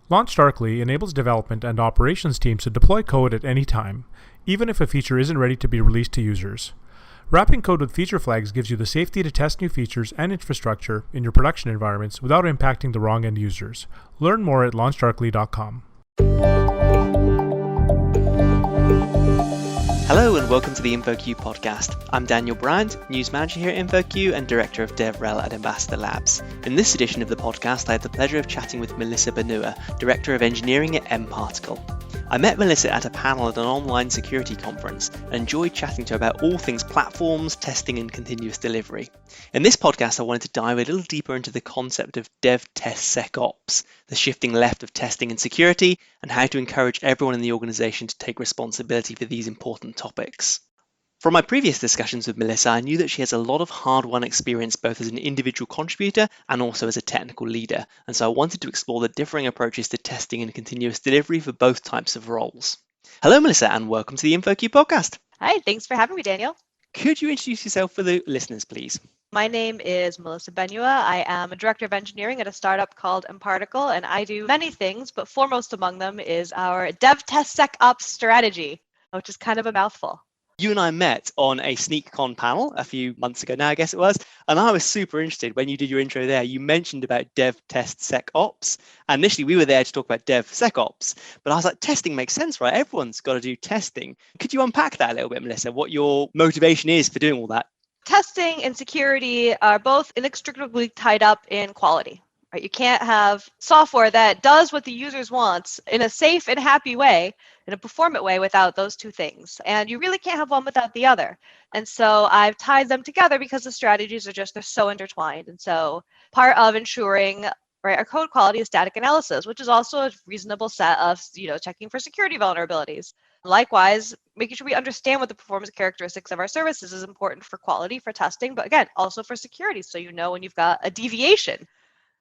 LaunchDarkly enables development and operations teams to deploy code at any time, even if a feature isn't ready to be released to users. Wrapping code with feature flags gives you the safety to test new features and infrastructure in your production environments without impacting the wrong end users. Learn more at launchdarkly.com. Hello and welcome to the InfoQ podcast. I'm Daniel Bryant, News Manager here at InfoQ and Director of DevRel at Ambassador Labs. In this edition of the podcast, I had the pleasure of chatting with Melissa Benua, Director of Engineering at mParticle. I met Melissa at a panel at an online security conference and enjoyed chatting to her about all things platforms, testing and continuous delivery. In this podcast, I wanted to dive a little deeper into the concept of DevTestSecOps, the shifting left of testing and security, and how to encourage everyone in the organization to take responsibility for these important topics. From my previous discussions with Melissa, I knew that she has a lot of hard-won experience both as an individual contributor and also as a technical leader, and so I wanted to explore the differing approaches to testing and continuous delivery for both types of roles. Hello, Melissa, and welcome to the InfoQ podcast. Hi, thanks for having me, Daniel. Could you introduce yourself for the listeners, please? My name is Melissa Benua. I am a Director of Engineering at a startup called mParticle, and I do many things, but foremost among them is our DevTestSecOps strategy, which is kind of a mouthful. You and I met on a SneakCon panel a few months ago now, I guess it was, and I was super interested when you did your intro there. You mentioned about DevTestSecOps, and initially we were there to talk about DevSecOps, but I was like, testing makes sense, right? Everyone's got to do testing. Could you unpack that a little bit, Melissa, what your motivation is for doing all that? Testing and security are both inextricably tied up in quality. Right? You can't have software that does what the users want in a safe and happy way, in a performant way without those two things. And you really can't have one without the other. And so I've tied them together because the strategies they're so intertwined. And so part of ensuring our code quality is static analysis, which is also a reasonable set of checking for security vulnerabilities. Likewise, making sure we understand what the performance characteristics of our services is important for quality, for testing, but again, also for security. So you know when you've got a deviation.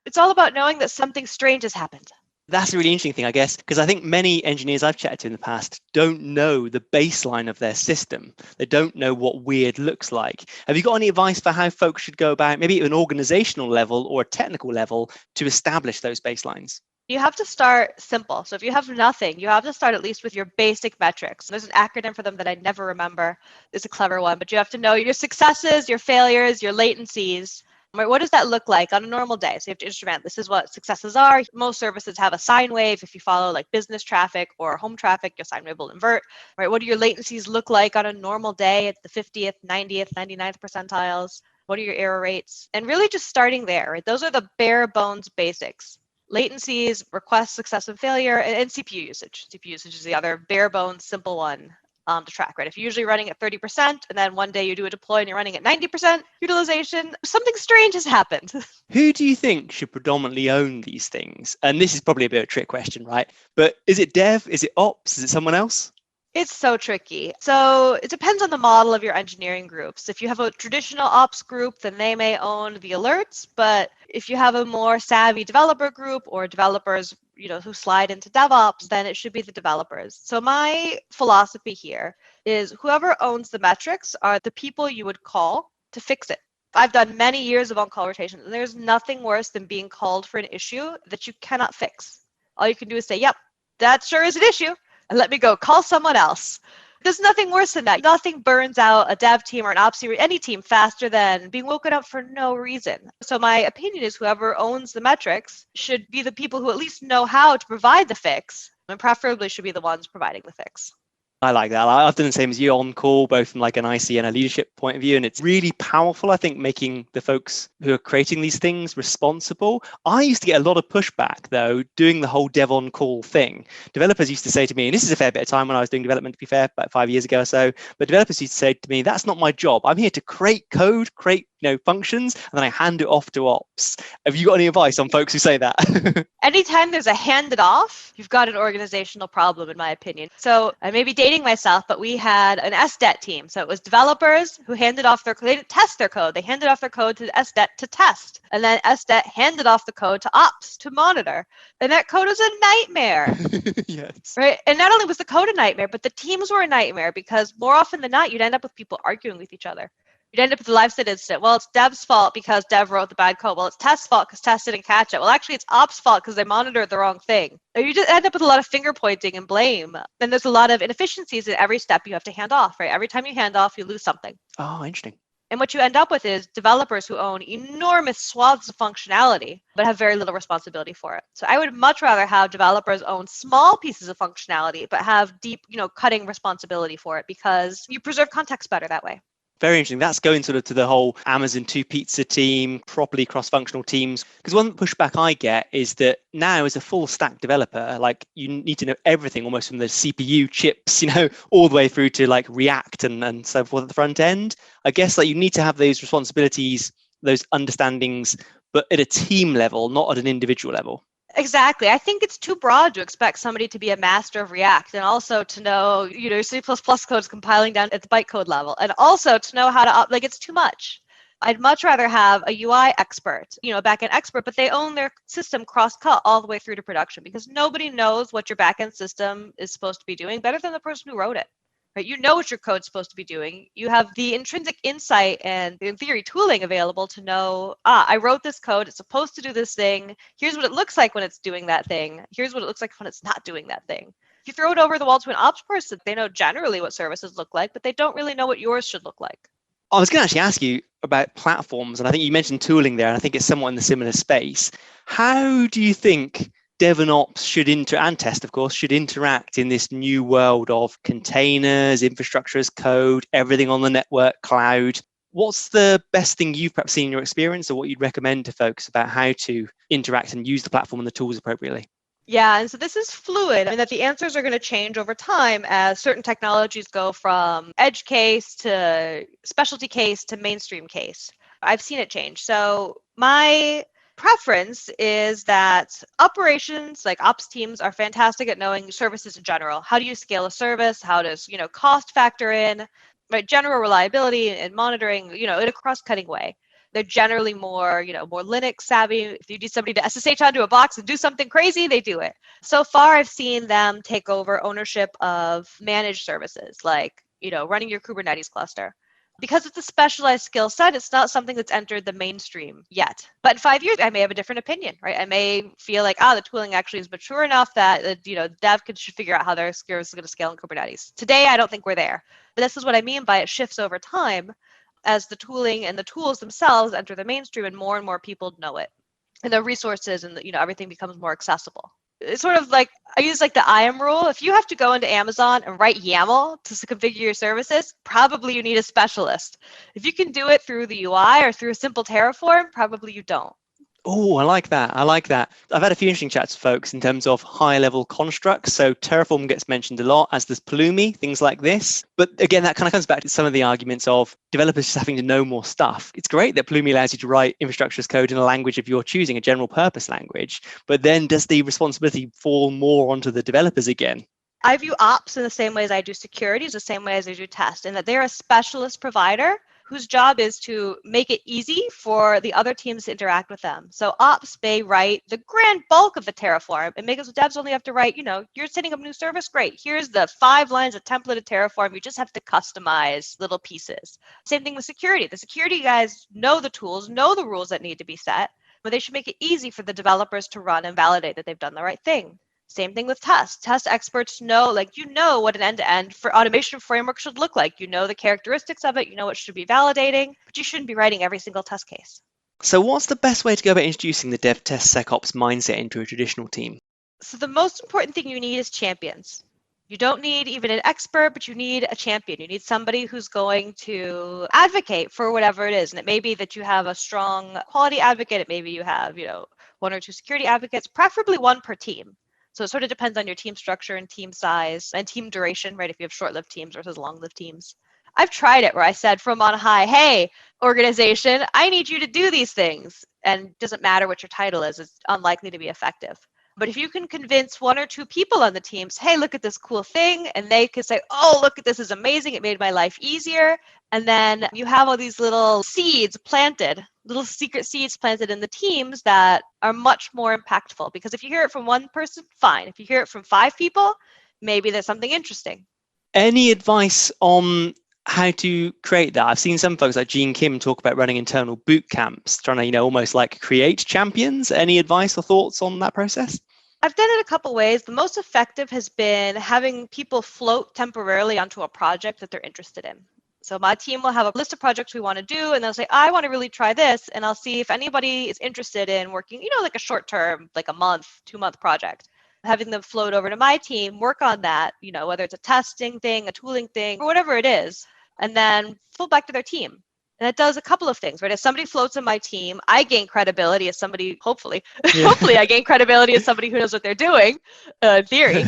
It's all about knowing that something strange has happened. That's a really interesting thing, I guess, because I think many engineers I've chatted to in the past don't know the baseline of their system. They don't know what weird looks like. Have you got any advice for how folks should go about, maybe at an organizational level or a technical level, to establish those baselines? You have to start simple. So if you have nothing, you have to start at least with your basic metrics. There's an acronym for them that I never remember. It's a clever one, but you have to know your successes, your failures, your latencies. Right, what does that look like on a normal day? So you have to instrument, this is what successes are. Most services have a sine wave. If you follow like business traffic or home traffic, your sine wave will invert. Right, what do your latencies look like on a normal day at the 50th, 90th, 99th percentiles? What are your error rates? And really just starting there, right? Those are the bare bones basics. Latencies, request, success, and failure, and CPU usage. CPU usage is the other bare bones, simple one to track, right? If you're usually running at 30% and then one day you do a deploy and you're running at 90% utilization, something strange has happened. Who do you think should predominantly own these things? And this is probably a bit of a trick question, right? But is it dev? Is it ops? Is it someone else? It's so tricky. So it depends on the model of your engineering groups. If you have a traditional ops group, then they may own the alerts. But if you have a more savvy developer group or developers, who slide into DevOps, then it should be the developers. So my philosophy here is whoever owns the metrics are the people you would call to fix it. I've done many years of on-call rotations, and there's nothing worse than being called for an issue that you cannot fix. All you can do is say, yep, that sure is an issue. And let me go call someone else. There's nothing worse than that. Nothing burns out a dev team or an ops team or any team faster than being woken up for no reason. So my opinion is whoever owns the metrics should be the people who at least know how to provide the fix, and preferably should be the ones providing the fix. I like that. I've done the same as you on call, both from like an IC and a leadership point of view. And it's really powerful, I think, making the folks who are creating these things responsible. I used to get a lot of pushback, though, doing the whole dev on call thing. Developers used to say to me, and this is a fair bit of time when I was doing development, to be fair, about 5 years ago or so, but developers used to say to me, that's not my job. I'm here to create code, create functions, and then I hand it off to ops. Have you got any advice on folks who say that? Anytime there's a hand it off, you've got an organizational problem, in my opinion. So I may be dating myself, but we had an SDET team. So it was developers who handed off they didn't test their code. They handed off their code to SDET to test. And then SDET handed off the code to ops to monitor. And that code was a nightmare. Yes. Right. And not only was the code a nightmare, but the teams were a nightmare because more often than not, you'd end up with people arguing with each other. You'd end up with a live state incident. Well, it's dev's fault because dev wrote the bad code. Well, it's test's fault because test didn't catch it. Well, actually, it's ops' fault because they monitored the wrong thing. Or you just end up with a lot of finger pointing and blame. Then there's a lot of inefficiencies at every step you have to hand off, right? Every time you hand off, you lose something. Oh, interesting. And what you end up with is developers who own enormous swaths of functionality, but have very little responsibility for it. So I would much rather have developers own small pieces of functionality, but have deep, cutting responsibility for it, because you preserve context better that way. Very interesting. That's going sort of to the whole Amazon 2-pizza team, properly cross-functional teams. Because one pushback I get is that now as a full stack developer, like you need to know everything almost from the CPU chips, all the way through to like React and so forth at the front end. I guess like you need to have those responsibilities, those understandings, but at a team level, not at an individual level. Exactly. I think it's too broad to expect somebody to be a master of React and also to know, C++ code is compiling down at the bytecode level, and also to know how to, it's too much. I'd much rather have a UI expert, a backend expert, but they own their system cross-cut all the way through to production, because nobody knows what your backend system is supposed to be doing better than the person who wrote it. Right? You know what your code's supposed to be doing. You have the intrinsic insight and, in theory, tooling available to know, I wrote this code. It's supposed to do this thing. Here's what it looks like when it's doing that thing. Here's what it looks like when it's not doing that thing. If you throw it over the wall to an ops person, they know generally what services look like, but they don't really know what yours should look like. I was going to actually ask you about platforms, and I think you mentioned tooling there, and I think it's somewhat in the similar space. How do you think Dev and Ops and test, of course, should interact in this new world of containers, infrastructure as code, everything on the network, cloud? What's the best thing you've perhaps seen in your experience, or what you'd recommend to folks about how to interact and use the platform and the tools appropriately? Yeah, and so this is fluid, and that the answers are going to change over time as certain technologies go from edge case to specialty case to mainstream case. I've seen it change. So my preference is that operations, like ops teams, are fantastic at knowing services in general. How do you scale a service? How does, cost factor in? Right, general reliability and monitoring, in a cross-cutting way. They're generally more Linux savvy. If you need somebody to SSH onto a box and do something crazy, they do it. So far, I've seen them take over ownership of managed services, like, running your Kubernetes cluster. Because it's a specialized skill set, it's not something that's entered the mainstream yet. But in 5 years, I may have a different opinion, right? I may feel like, the tooling actually is mature enough that, dev should figure out how their skills are going to scale in Kubernetes. Today, I don't think we're there. But this is what I mean by it shifts over time as the tooling and the tools themselves enter the mainstream and more people know it. And the resources and everything becomes more accessible. It's sort of like, I use like the IAM rule. If you have to go into Amazon and write YAML to configure your services, probably you need a specialist. If you can do it through the UI or through a simple Terraform, probably you don't. Oh, I like that. I've had a few interesting chats with folks in terms of high-level constructs. So Terraform gets mentioned a lot, as does Pulumi, things like this. But again, that kind of comes back to some of the arguments of developers just having to know more stuff. It's great that Pulumi allows you to write infrastructure as code in a language of your choosing, a general purpose language. But then does the responsibility fall more onto the developers again? I view ops in the same way as I do security, the same way as I do test, in that they're a specialist provider whose job is to make it easy for the other teams to interact with them. So ops may write the grand bulk of the Terraform and make it so devs only have to write, you're setting up a new service, great. Here's the 5 lines of templated Terraform. You just have to customize little pieces. Same thing with security. The security guys know the tools, know the rules that need to be set, but they should make it easy for the developers to run and validate that they've done the right thing. Same thing with tests. Test experts know, what an end-to-end for automation framework should look like. You know the characteristics of it, you know what should be validating, but you shouldn't be writing every single test case. So what's the best way to go about introducing the DevTestSecOps mindset into a traditional team? So the most important thing you need is champions. You don't need even an expert, but you need a champion. You need somebody who's going to advocate for whatever it is. And it may be that you have a strong quality advocate. It may be you have, 1 or 2 security advocates, preferably 1 per team. So it sort of depends on your team structure and team size and team duration, right? If you have short-lived teams versus long-lived teams. I've tried it where I said from on high, hey, organization, I need you to do these things. And it doesn't matter what your title is, it's unlikely to be effective. But if you can convince 1 or 2 people on the teams, hey, look at this cool thing, and they can say, oh, look at this is amazing, it made my life easier. And then you have all these little seeds planted, little secret seeds planted in the teams that are much more impactful. Because if you hear it from 1 person, fine. If you hear it from 5 people, maybe there's something interesting. Any advice on how to create that. I've seen some folks like Gene Kim talk about running internal boot camps, trying to, almost like create champions. Any advice or thoughts on that process? I've done it a couple ways. The most effective has been having people float temporarily onto a project that they're interested in. So my team will have a list of projects we want to do, and they'll say, I want to really try this, and I'll see if anybody is interested in working, like a short term, like a month, 2-month project. Having them float over to my team, work on that, whether it's a testing thing, a tooling thing, or whatever it is, and then float back to their team. And it does a couple of things, right? If somebody floats in my team, I gain credibility as somebody, hopefully, hopefully I gain credibility as somebody who knows what they're doing, in theory.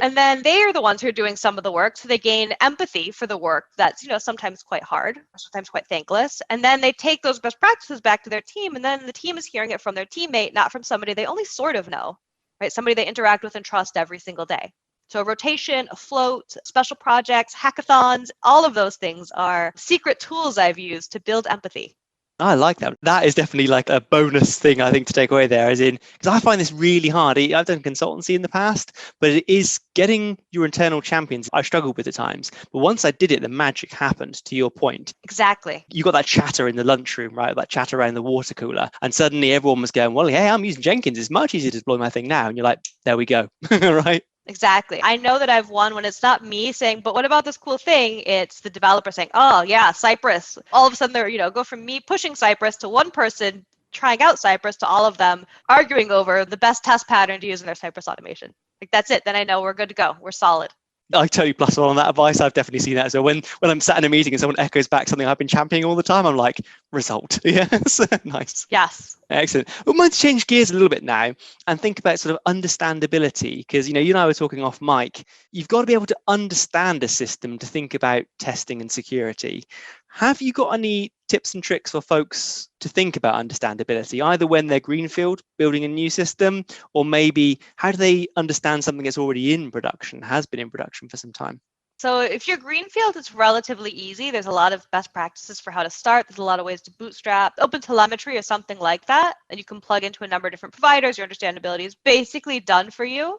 And then they are the ones who are doing some of the work. So they gain empathy for the work that's, sometimes quite hard, or sometimes quite thankless. And then they take those best practices back to their team. And then the team is hearing it from their teammate, not from somebody they only sort of know, right? Somebody they interact with and trust every single day. So a rotation, a float, special projects, hackathons, all of those things are secret tools I've used to build empathy. I like that. That is definitely like a bonus thing, I think, to take away there, because I find this really hard. I've done consultancy in the past, but it is getting your internal champions. I struggled with at times, but once I did it, the magic happened, to your point. Exactly. You got that chatter in the lunchroom, right? That chatter around the water cooler. And suddenly everyone was going, well, hey, I'm using Jenkins. It's much easier to deploy my thing now. And you're like, there we go, right? Exactly. I know that I've won when it's not me saying, but what about this cool thing? It's the developer saying, oh, yeah, Cypress. All of a sudden, they're, go from me pushing Cypress to one person trying out Cypress to all of them arguing over the best test pattern to use in their Cypress automation. Like, that's it. Then I know we're good to go. We're solid. I totally plus one on that advice. I've definitely seen that. So when I'm sat in a meeting and someone echoes back something I've been championing all the time, I'm like, result. Yes. Nice. Yes. Excellent. We might change gears a little bit now and think about sort of understandability, because, you and I were talking off mic. You've got to be able to understand a system to think about testing and security. Have you got any tips and tricks for folks to think about understandability, either when they're greenfield, building a new system, or maybe how do they understand something that's already in production, has been in production for some time? So if you're greenfield, it's relatively easy. There's a lot of best practices for how to start. There's a lot of ways to bootstrap. OpenTelemetry or something like that, and you can plug into a number of different providers. Your understandability is basically done for you.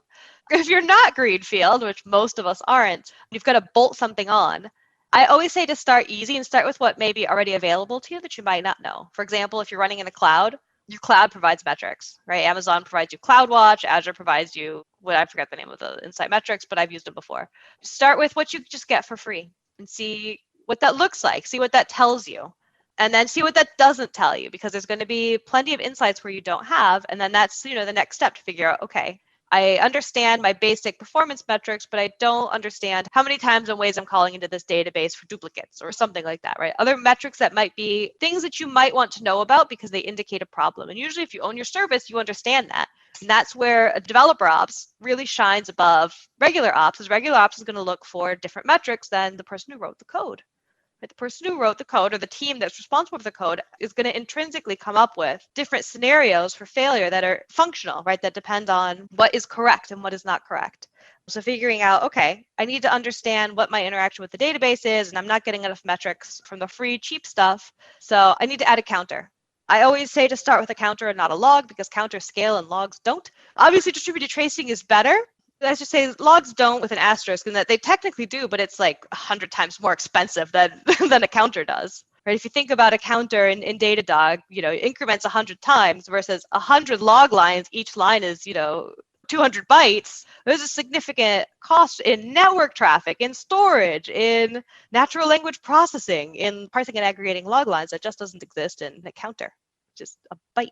If you're not greenfield, which most of us aren't, you've got to bolt something on. I always say to start easy and start with what may be already available to you that you might not know. For example, if you're running in the cloud, your cloud provides metrics, right? Amazon provides you CloudWatch, Azure provides you, I forget the name of the Insight metrics, but I've used them before. Start with what you just get for free and see what that looks like, see what that tells you, and then see what that doesn't tell you, because there's going to be plenty of insights where you don't have, and then that's, the next step to figure out, okay, I understand my basic performance metrics, but I don't understand how many times and ways I'm calling into this database for duplicates or something like that, right? Other metrics that might be things that you might want to know about because they indicate a problem. And usually if you own your service, you understand that. And that's where a developer ops really shines above regular ops, because regular ops is going to look for different metrics than the person who wrote the code. The person who wrote the code, or the team that's responsible for the code, is going to intrinsically come up with different scenarios for failure that are functional, right? That depend on what is correct and what is not correct. So figuring out, okay, I need to understand what my interaction with the database is, and I'm not getting enough metrics from the free, cheap stuff. So I need to add a counter. I always say to start with a counter and not a log, because counters scale and logs don't. Obviously, distributed tracing is better. I should say logs don't with an asterisk, and that they technically do, but it's like 100 times more expensive than a counter does. Right? If you think about a counter in Datadog, increments 100 times versus 100 log lines, each line is, 200 bytes. There's a significant cost in network traffic, in storage, in natural language processing, in parsing and aggregating log lines that just doesn't exist in a counter. Just a byte.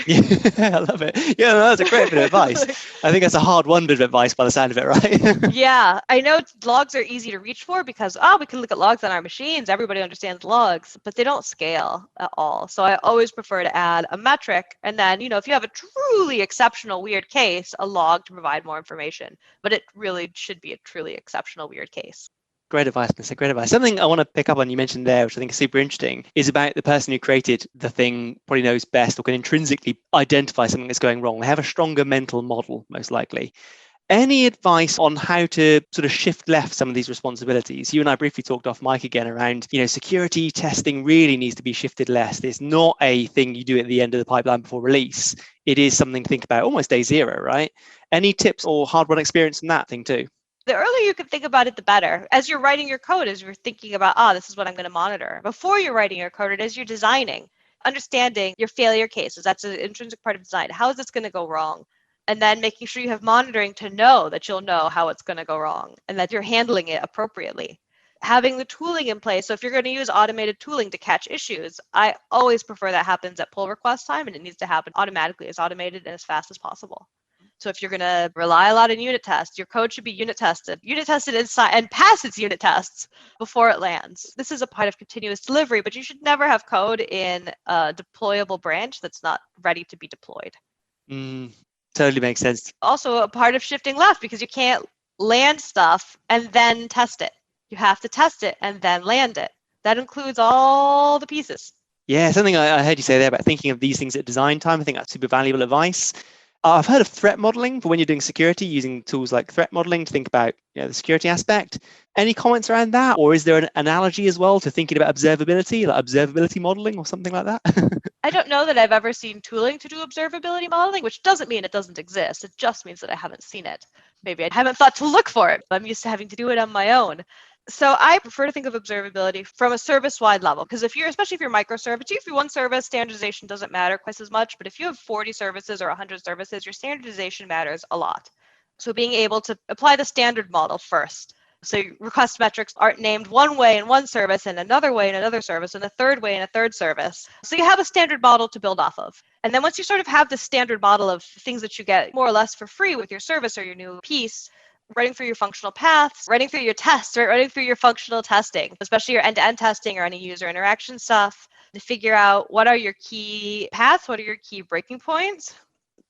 Yeah, I love it. Yeah, no, that's a great bit of advice. I think that's a hard won bit of advice by the sound of it, right? Yeah, I know logs are easy to reach for because, we can look at logs on our machines. Everybody understands logs, but they don't scale at all. So I always prefer to add a metric. And then, if you have a truly exceptional weird case, a log to provide more information. But it really should be a truly exceptional weird case. Great advice, Mr. Great advice. Something I want to pick up on you mentioned there, which I think is super interesting, is about the person who created the thing probably knows best or can intrinsically identify something that's going wrong. They have a stronger mental model, most likely. Any advice on how to sort of shift left some of these responsibilities? You and I briefly talked off mic again around, security testing really needs to be shifted left. It's not a thing you do at the end of the pipeline before release. It is something to think about almost day zero, right? Any tips or hard-won experience in that thing too? The earlier you can think about it, the better. As you're writing your code, as you're thinking about, this is what I'm going to monitor. Before you're writing your code, and as you're designing, understanding your failure cases. That's an intrinsic part of design. How is this going to go wrong? And then making sure you have monitoring to know that you'll know how it's going to go wrong and that you're handling it appropriately. Having the tooling in place. So if you're going to use automated tooling to catch issues, I always prefer that happens at pull request time, and it needs to happen automatically, as automated and as fast as possible. So if you're going to rely a lot on unit tests, your code should be unit tested inside and pass its unit tests before it lands. This is a part of continuous delivery, but you should never have code in a deployable branch that's not ready to be deployed. Totally makes sense. Also a part of shifting left, because you can't land stuff and then test it. You have to test it and then land it. That includes all the pieces. Yeah, something I heard you say there about thinking of these things at design time. I think that's super valuable advice. I've heard of threat modeling for when you're doing security, using tools like threat modeling to think about the security aspect. Any comments around that? Or is there an analogy as well to thinking about observability, like observability modeling or something like that? I don't know that I've ever seen tooling to do observability modeling, which doesn't mean it doesn't exist. It just means that I haven't seen it. Maybe I haven't thought to look for it. I'm used to having to do it on my own. So I prefer to think of observability from a service-wide level, because especially if you're microservice, if you're one service, standardization doesn't matter quite as much. But if you have 40 services or 100 services, your standardization matters a lot. So being able to apply the standard model first. So request metrics aren't named one way in one service and another way in another service and a third way in a third service. So you have a standard model to build off of. And then once you sort of have the standard model of things that you get more or less for free with your service or your new piece, running through your functional paths, running through your tests, right? Running through your functional testing, especially your end-to-end testing or any user interaction stuff, to figure out what are your key paths, what are your key breaking points,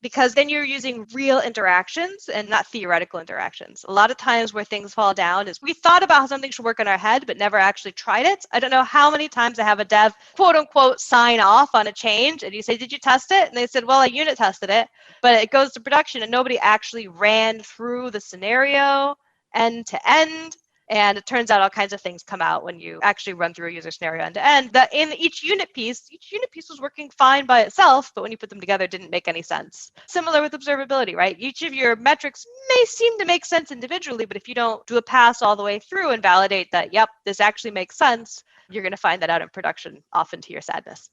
because then you're using real interactions and not theoretical interactions. A lot of times where things fall down is we thought about how something should work in our head, but never actually tried it. I don't know how many times I have a dev, quote unquote, sign off on a change. And you say, did you test it? And they said, well, I unit tested it, but it goes to production and nobody actually ran through the scenario end to end. And it turns out all kinds of things come out when you actually run through a user scenario end to end. That in each unit piece was working fine by itself, but when you put them together, it didn't make any sense. Similar with observability, right? Each of your metrics may seem to make sense individually, but if you don't do a pass all the way through and validate that, yep, this actually makes sense, you're going to find that out in production, often to your sadness.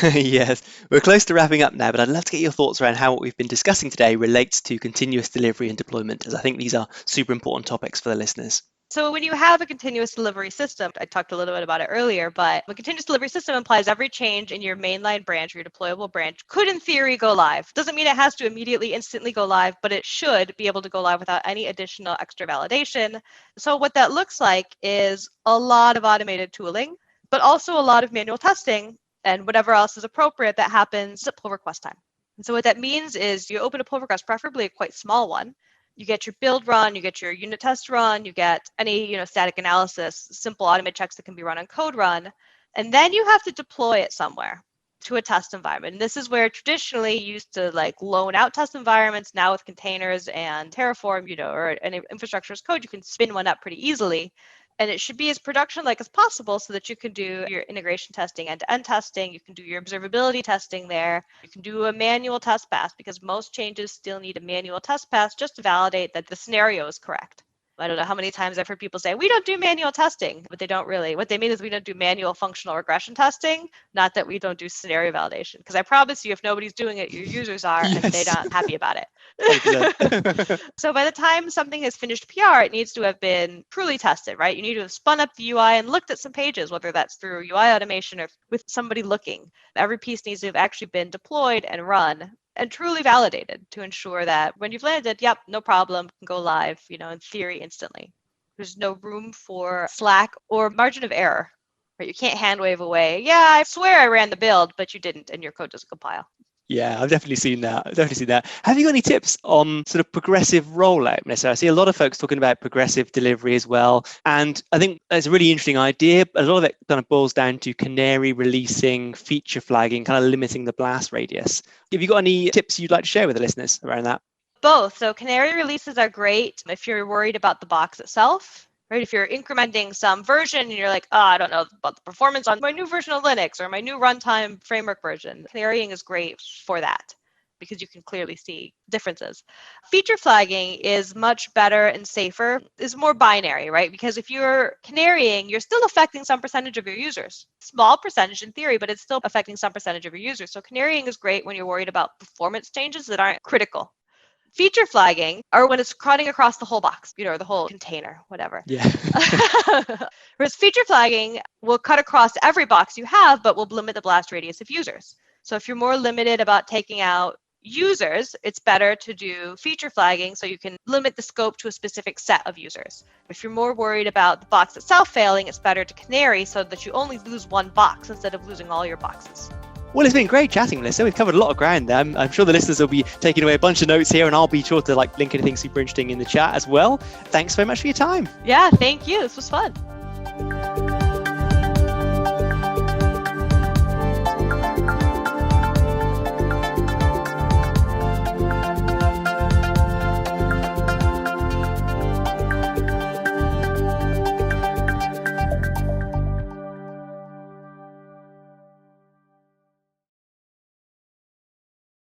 Yes, we're close to wrapping up now, but I'd love to get your thoughts around how what we've been discussing today relates to continuous delivery and deployment, as I think these are super important topics for the listeners. So when you have a continuous delivery system, I talked a little bit about it earlier, but a continuous delivery system implies every change in your mainline branch or your deployable branch could in theory go live. Doesn't mean it has to immediately, instantly go live, but it should be able to go live without any additional extra validation. So what that looks like is a lot of automated tooling, but also a lot of manual testing and whatever else is appropriate that happens at pull request time. And so what that means is you open a pull request, preferably a quite small one. You get your build run, you get your unit test run, you get any static analysis, simple automated checks that can be run on code run, and then you have to deploy it somewhere to a test environment. And this is where traditionally you used to loan out test environments. Now with containers and Terraform, or any infrastructure as code, you can spin one up pretty easily. And it should be as production-like as possible so that you can do your integration testing, end-to-end testing. You can do your observability testing there. You can do a manual test pass, because most changes still need a manual test pass just to validate that the scenario is correct. I don't know how many times I've heard people say, we don't do manual testing, but they don't really. What they mean is we don't do manual functional regression testing, not that we don't do scenario validation. Because I promise you, if nobody's doing it, your users are, Yes. and they're not happy about it. 100%. So by the time something has finished PR, it needs to have been truly tested, right? You need to have spun up the UI and looked at some pages, whether that's through UI automation or with somebody looking. Every piece needs to have actually been deployed and run and truly validated to ensure that when you've landed, yep, no problem, can go live, in theory, instantly. There's no room for slack or margin of error, right? You can't hand wave away. Yeah, I swear I ran the build, but you didn't, and your code doesn't compile. Yeah, I've definitely seen that. Have you got any tips on sort of progressive rollout, Melissa? I see a lot of folks talking about progressive delivery as well. And I think it's a really interesting idea. A lot of it kind of boils down to canary releasing, feature flagging, kind of limiting the blast radius. Have you got any tips you'd like to share with the listeners around that? Both. So canary releases are great if you're worried about the box itself. Right? If you're incrementing some version and you're like, I don't know about the performance on my new version of Linux or my new runtime framework version, canarying is great for that. because you can clearly see differences. Feature flagging is much better and safer, is more binary, right? Because if you're canarying, you're still affecting some percentage of your users. Small percentage in theory, but it's still affecting some percentage of your users. So canarying is great when you're worried about performance changes that aren't critical. Feature flagging are when it's cutting across the whole box, or the whole container, whatever. Yeah. Whereas feature flagging will cut across every box you have, but will limit the blast radius of users. So if you're more limited about taking out users, it's better to do feature flagging so you can limit the scope to a specific set of users. If you're more worried about the box itself failing, it's better to canary so that you only lose one box instead of losing all your boxes. Well, it's been great chatting, Melissa. We've covered a lot of ground there. I'm sure the listeners will be taking away a bunch of notes here, and I'll be sure to link anything super interesting in the chat as well. Thanks very much for your time. Yeah, thank you. This was fun.